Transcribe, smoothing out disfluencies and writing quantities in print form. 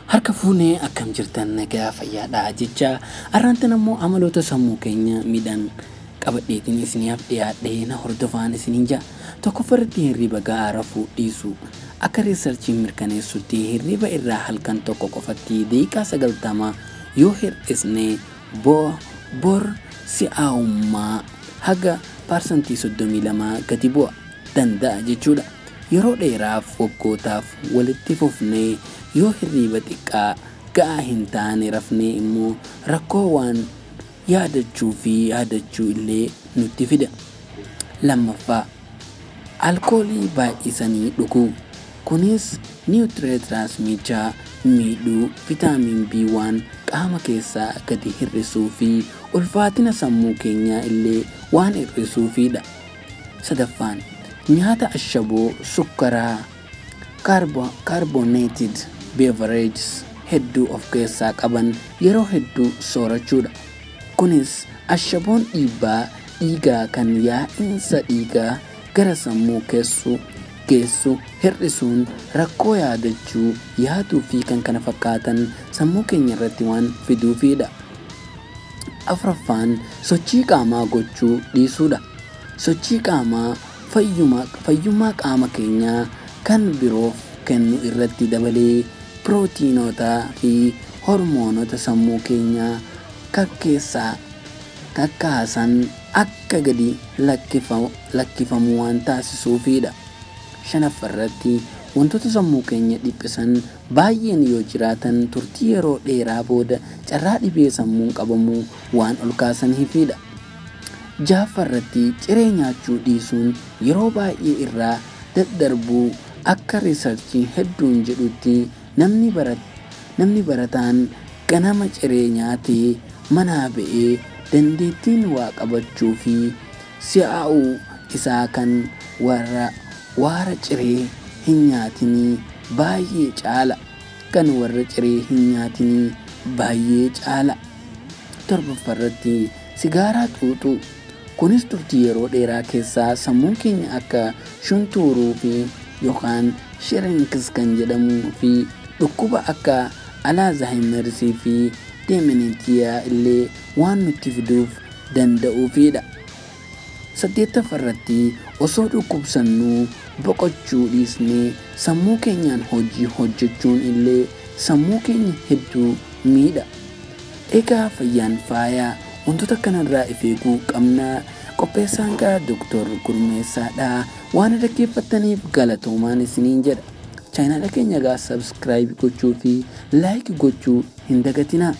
Harka fuunee akkam jirtan nagaa fayyaadhaa jecha arraantan ammoo amaloota sammuu keenya Miidhan qabadheetiin isiniif dhiyaadhee na hordofaan isiniin jaa. Tokkoffaatti hirriba ga'aa rafuu dhiisuu. Akka riisarchiin mirkaneessutti hirriba irraa halkan tokko qofatti daqiiqaa 90 yoo hir'isne boor si'aawummaa haga parsantii 32 gadi bu'a danda'a jechuudha. Yeroo dheeraaf waggootaaf walitti fufnee yoo hirriba xiqqaa ga'aa hin taane rafne immoo rakkoo waan yaadachuu fi yaadachuu illee nutti fida. Lammaffaa alkoolii baay'isanii dhuguu. Kunis niwutirootransmiicharii miidhuu viitaamin B1 qaama keessaa gadi hir'isuu fi ulfaatina sammuu keenyaa illee waan hir'isuufidha. Sadaffaan nyaata ashaboo sukkaraa carbonated beverages hedduu of keessaa qaban yeroo hedduu soorachuudha. Kunis ashaboon dhiibbaa dhiigaa kan yaa'iinsa dhiigaa gara sammuu geessu hir'isuun rakkoo yaadachuu yaaduu fi kan kana fakkaatan sammuu keenya irratti waan fiduufidha. Afuraffaan sochii qaamaa gochuu dhiisuudha. Sochii qaamaa fayyummaa qaama keenyaa kan biroof kennu irratti dabalee pirootiinotaa fi hormoonota sammuu keenyaa keessaa kakkaasan akka gadi lakkifamu waan taasisuufidha. Shanaffarratti wantoota sammuu keenya dhiphisan baay'een yoo jiraatan turtii yeroo dheeraa booda carraa dhibee sammuun qabamuu waan ol kaasaniifidha. Ja'affarratti ciree nyaachuu dhiisuun yeroo baay'ee irraa daddarbuu akka riisarchiin hedduun jedhutti namni barataan ganama ciree nyaatee manaa ba'ee dandeettiin waa qabachuu fi si'aa'uu isaa kan warra ciree hin nyaatinii baay'ee caala. Torbaffarratti sigaaraa xuuxuu. Kunis turtii yeroo dheeraa keessaa sammuun keenya akka shuntuuruu fi yookaan shirinkis kan jedhamuu fi dhukkuba akka alzheimersii fi dementia illee waan nutti fiduuf danda'uufidha. 8ffarratti osoo dhukkubsannuu boqochuu dhiisnee sammuu keenyaan hojii hojjechuun illee sammuu keenya hedduu miidha. Egaa fayyaan faayaa wantoota kanarraa of eeguu qabna. Qopheessaan gaa Dr. Gurmeessaadha. Waan dhaggeeffattaniif galatoomaan isiniin jedha. Chaanaala keenya gaa subscribe gochuu fi like gochuu hin dagatinaa.